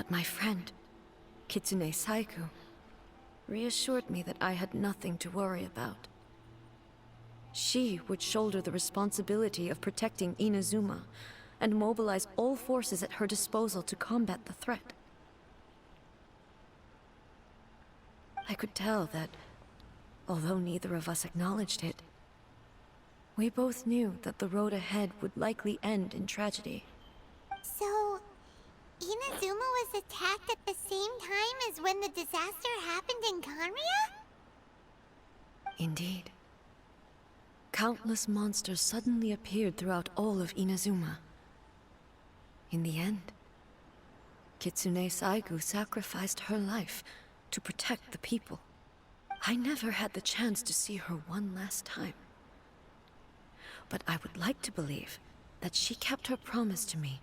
But my friend, Kitsune Saiku, reassured me that I had nothing to worry about. She would shoulder the responsibility of protecting Inazuma and mobilize all forces at her disposal to combat the threat. I could tell that, although neither of us acknowledged it, we both knew that the road ahead would likely end in tragedy. So, Inazuma was attacked at the same time as when the disaster happened in Kanria? Indeed. Countless monsters suddenly appeared throughout all of Inazuma. In the end, Kitsune Saigu sacrificed her life to protect the people. I never had the chance to see her one last time. But I would like to believe that she kept her promise to me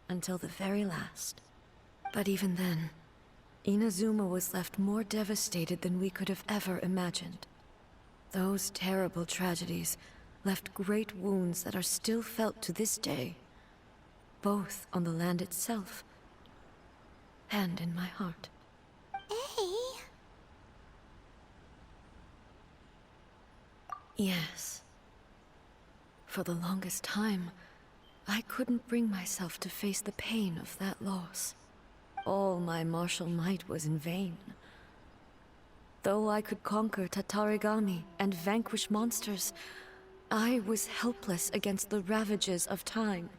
until the very last. But even then, Inazuma was left more devastated than we could have ever imagined. Those terrible tragedies left great wounds that are still felt to this day, both on the land itself and in my heart. Hey. Yes. For the longest time, I couldn't bring myself to face the pain of that loss. All my martial might was in vain. Though I could conquer Tatarigami and vanquish monsters, I was helpless against the ravages of time,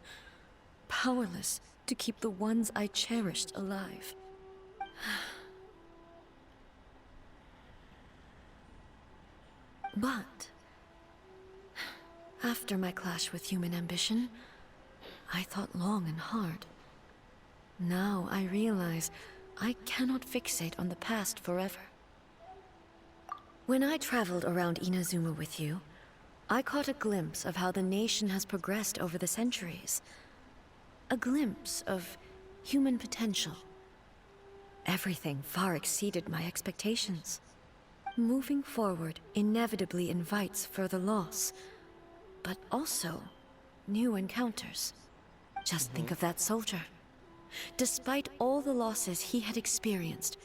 powerless to keep the ones I cherished alive. But after my clash with human ambition, I thought long and hard. Now I realize I cannot fixate on the past forever. When I traveled around Inazuma with you, I caught a glimpse of how the nation has progressed over the centuries. A glimpse of human potential. Everything far exceeded my expectations. Moving forward inevitably invites further loss, but also new encounters. Just think of that soldier. Despite all the losses he had experienced,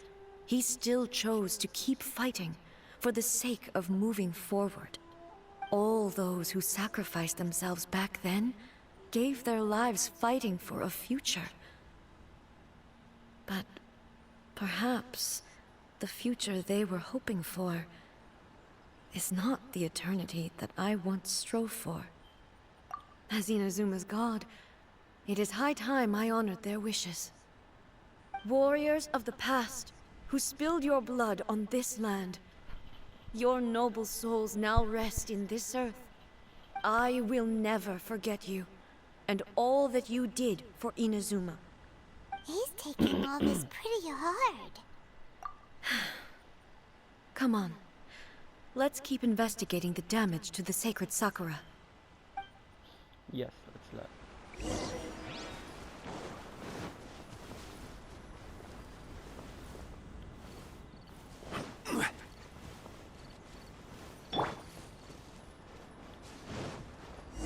he still chose to keep fighting for the sake of moving forward. All those who sacrificed themselves back then gave their lives fighting for a future. But perhaps the future they were hoping for is not the eternity that I once strove for. As Inazuma's god, it is high time I honored their wishes. Warriors of the past, who spilled your blood on this land, your noble souls now rest in this earth. I will never forget you, and all that you did for Inazuma. He's taking all this pretty hard. Come on. Let's keep investigating the damage to the sacred Sakura. Yes, let's let.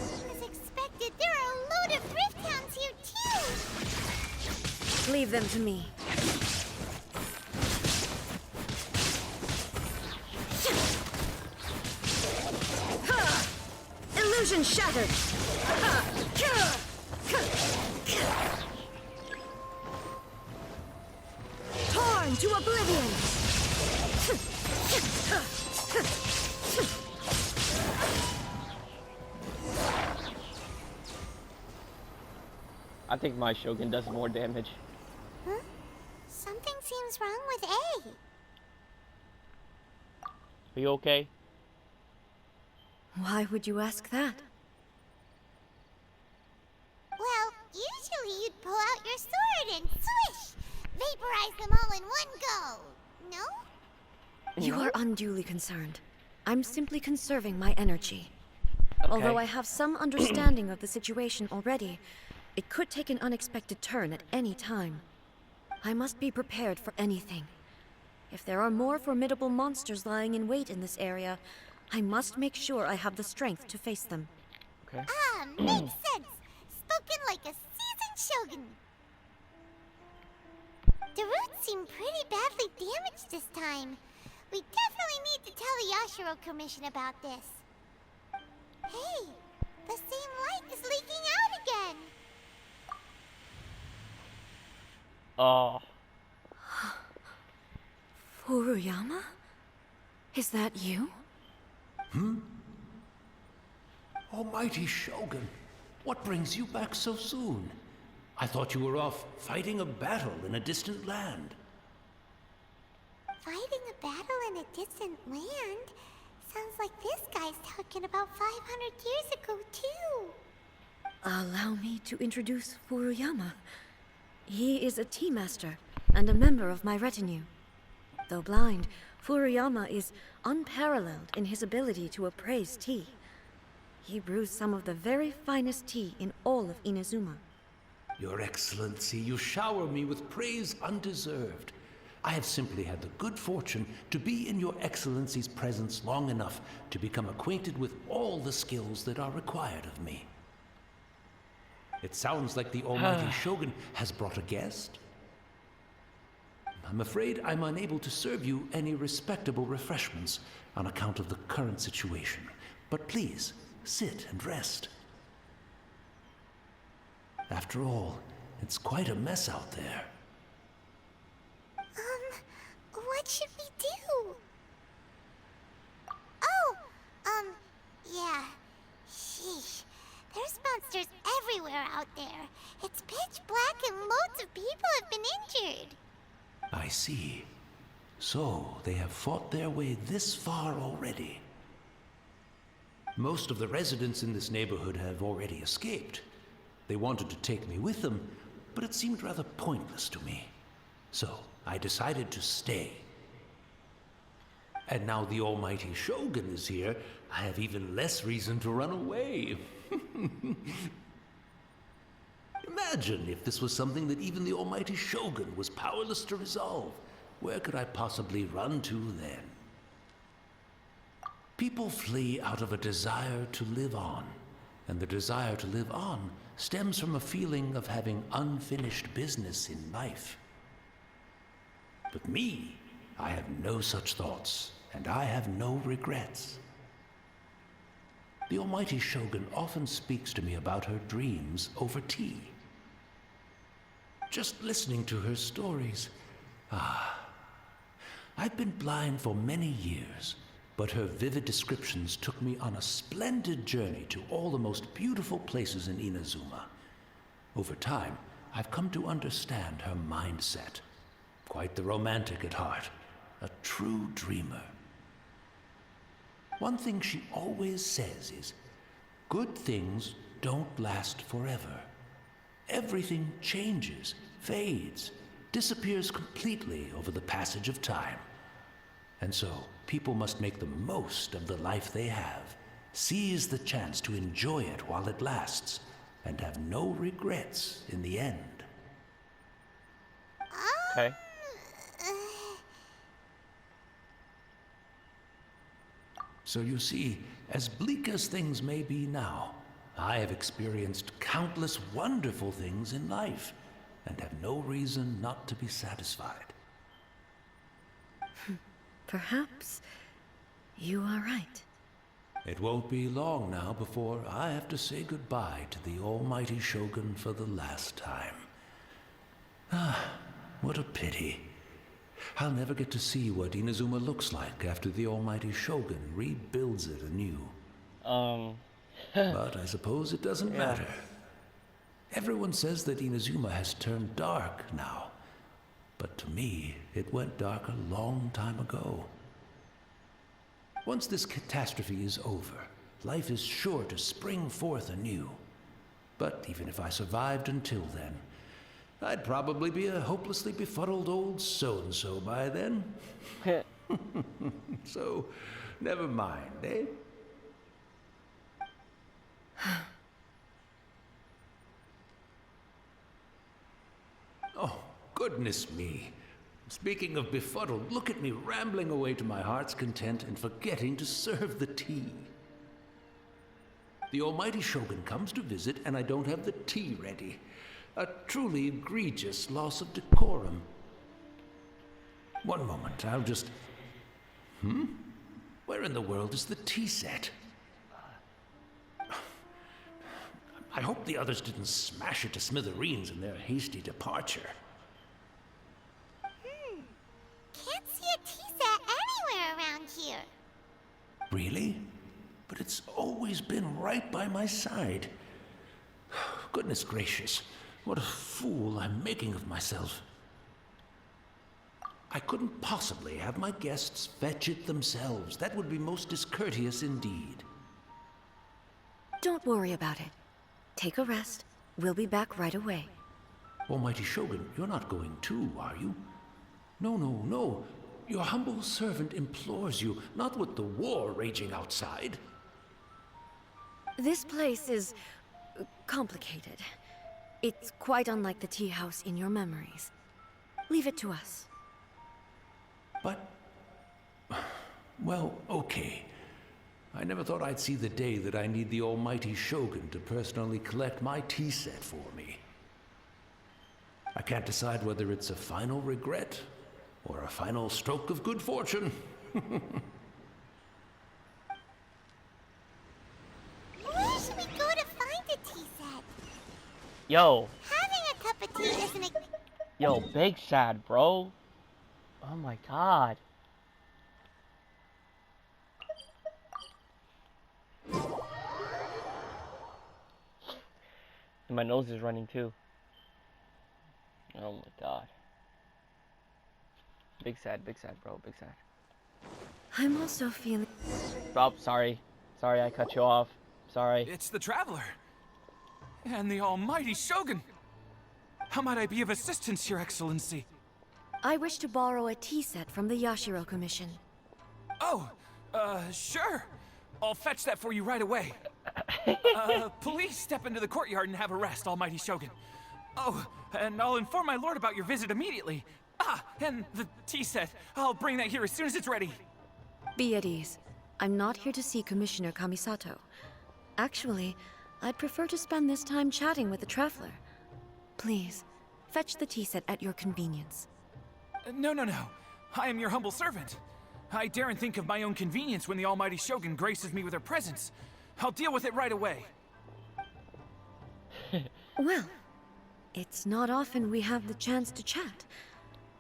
As expected, there are a load of drift hounds here too! Leave them to me. Illusion shattered! Torn to oblivion! I think my shogun does more damage. Huh? Something seems wrong with A. Are you okay? Why would you ask that? Well, usually you'd pull out your sword and swish! Vaporize them all in one go! No? You are unduly concerned. I'm simply conserving my energy. Okay. Although I have some understanding of the situation already, it could take an unexpected turn at any time. I must be prepared for anything. If there are more formidable monsters lying in wait in this area, I must make sure I have the strength to face them. Okay. Ah, makes sense! Spoken like a seasoned shogun! The roots seem pretty badly damaged this time. We definitely need to tell the Yashiro Commission about this. Hey, the same light is leaking out again. Oh. Furuyama? Is that you? Almighty Shogun, what brings you back so soon? I thought you were off fighting a battle in a distant land. Fighting a battle in a distant land? Sounds like this guy's talking about 500 years ago, too. Allow me to introduce Furuyama. He is a tea master and a member of my retinue. Though blind, Furuyama is unparalleled in his ability to appraise tea. He brews some of the very finest tea in all of Inazuma. Your Excellency, you shower me with praise undeserved. I have simply had the good fortune to be in Your Excellency's presence long enough to become acquainted with all the skills that are required of me. It sounds like the Almighty Shogun has brought a guest. I'm afraid I'm unable to serve you any respectable refreshments on account of the current situation. But please, sit and rest. After all, it's quite a mess out there. What should we do? Oh, yeah. Sheesh. There's monsters everywhere out there. It's pitch black and loads of people have been injured. I see. So, they have fought their way this far already. Most of the residents in this neighborhood have already escaped. They wanted to take me with them, but it seemed rather pointless to me. So, I decided to stay. And now the Almighty Shogun is here, I have even less reason to run away. Imagine if this was something that even the Almighty Shogun was powerless to resolve. Where could I possibly run to then? People flee out of a desire to live on, and the desire to live on stems from a feeling of having unfinished business in life. But me, I have no such thoughts, and I have no regrets. The Almighty Shogun often speaks to me about her dreams over tea. Just listening to her stories, I've been blind for many years, but her vivid descriptions took me on a splendid journey to all the most beautiful places in Inazuma. Over time, I've come to understand her mindset. Quite the romantic at heart, a true dreamer. One thing she always says is, good things don't last forever. Everything changes, fades, disappears completely over the passage of time. And so, people must make the most of the life they have, seize the chance to enjoy it while it lasts, and have no regrets in the end. Okay. So you see, as bleak as things may be now, I have experienced countless wonderful things in life, and have no reason not to be satisfied. Perhaps you are right. It won't be long now before I have to say goodbye to the Almighty Shogun for the last time. What a pity. I'll never get to see what Inazuma looks like after the Almighty Shogun rebuilds it anew. But I suppose it doesn't matter. Everyone says that Inazuma has turned dark now. But to me, it went dark a long time ago. Once this catastrophe is over, life is sure to spring forth anew. But even if I survived until then, I'd probably be a hopelessly befuddled old so-and-so by then. So, never mind, eh? Oh, goodness me. Speaking of befuddled, look at me rambling away to my heart's content and forgetting to serve the tea. The Almighty Shogun comes to visit and I don't have the tea ready. A truly egregious loss of decorum. One moment, I'll just... Where in the world is the tea set? I hope the others didn't smash it to smithereens in their hasty departure. Can't see a tea set anywhere around here. Really? But it's always been right by my side. Goodness gracious, what a fool I'm making of myself. I couldn't possibly have my guests fetch it themselves. That would be most discourteous indeed. Don't worry about it. Take a rest. We'll be back right away. Almighty Shogun, you're not going too, are you? No, no, no. Your humble servant implores you, not with the war raging outside. This place is complicated. It's quite unlike the tea house in your memories. Leave it to us. But... well, okay. I never thought I'd see the day that I need the almighty Shogun to personally collect my tea set for me. I can't decide whether it's a final regret or a final stroke of good fortune. Where should we go to find a tea set? Yo, Having a cup of tea isn't a... yo, big sad, bro. Oh my god. And my nose is running too. Oh my god. Big sad, bro, big sad. I'm also feeling... Oh, sorry. Sorry I cut you off. Sorry. It's the Traveler. And the almighty Shogun. How might I be of assistance, Your Excellency? I wish to borrow a tea set from the Yashiro Commission. Oh, sure. I'll fetch that for you right away. Please step into the courtyard and have a rest, almighty Shogun. Oh, and I'll inform my lord about your visit immediately. Ah, and the tea set. I'll bring that here as soon as it's ready. Be at ease. I'm not here to see Commissioner Kamisato. Actually, I'd prefer to spend this time chatting with the Traveler. Please, fetch the tea set at your convenience. No. I am your humble servant. I daren't think of my own convenience when the almighty Shogun graces me with her presence. I'll deal with it right away. Well, it's not often we have the chance to chat.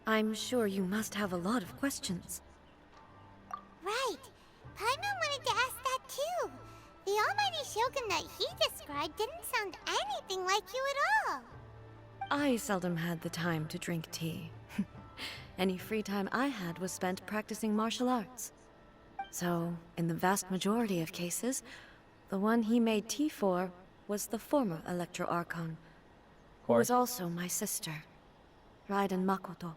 I'm sure you must have a lot of questions. Right. Paimon wanted to ask that too. The almighty Shogun that he described didn't sound anything like you at all. I seldom had the time to drink tea. Any free time I had was spent practicing martial arts. So, in the vast majority of cases, the one he made tea for was the former Electro Archon, who was also my sister, Raiden Makoto.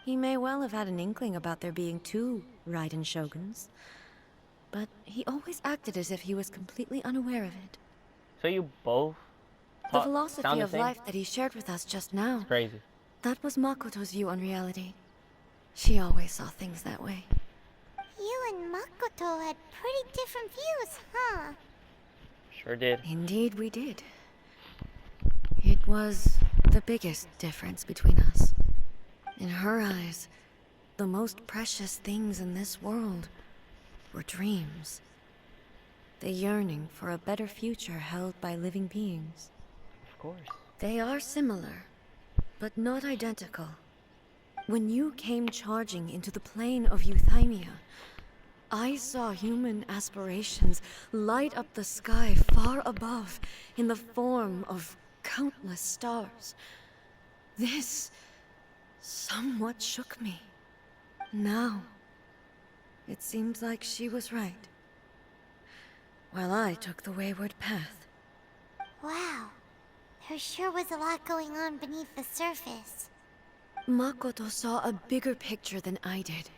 He may well have had an inkling about there being two Raiden Shoguns, but he always acted as if he was completely unaware of it. So you both The philosophy sound the of same? life that he shared with us just now, It's crazy. that was Makoto's view on reality. She always saw things that way. You and Makoto had pretty different views, huh? Sure did. Indeed we did. It was the biggest difference between us. In her eyes, the most precious things in this world were dreams. The yearning for a better future held by living beings. Of course. They are similar, but not identical. When you came charging into the plane of Euthymia, I saw human aspirations light up the sky far above in the form of countless stars. This somewhat shook me. Now, it seems like she was right, while I took the wayward path. Wow. There sure was a lot going on beneath the surface. Makoto saw a bigger picture than I did.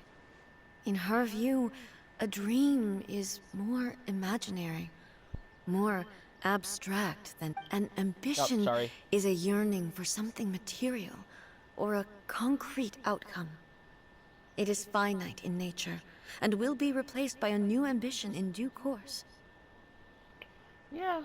In her view, a dream is more imaginary, more abstract than an ambition sorry. is a yearning for something material or a concrete outcome. It is finite in nature and will be replaced by a new ambition in due course. Yeah,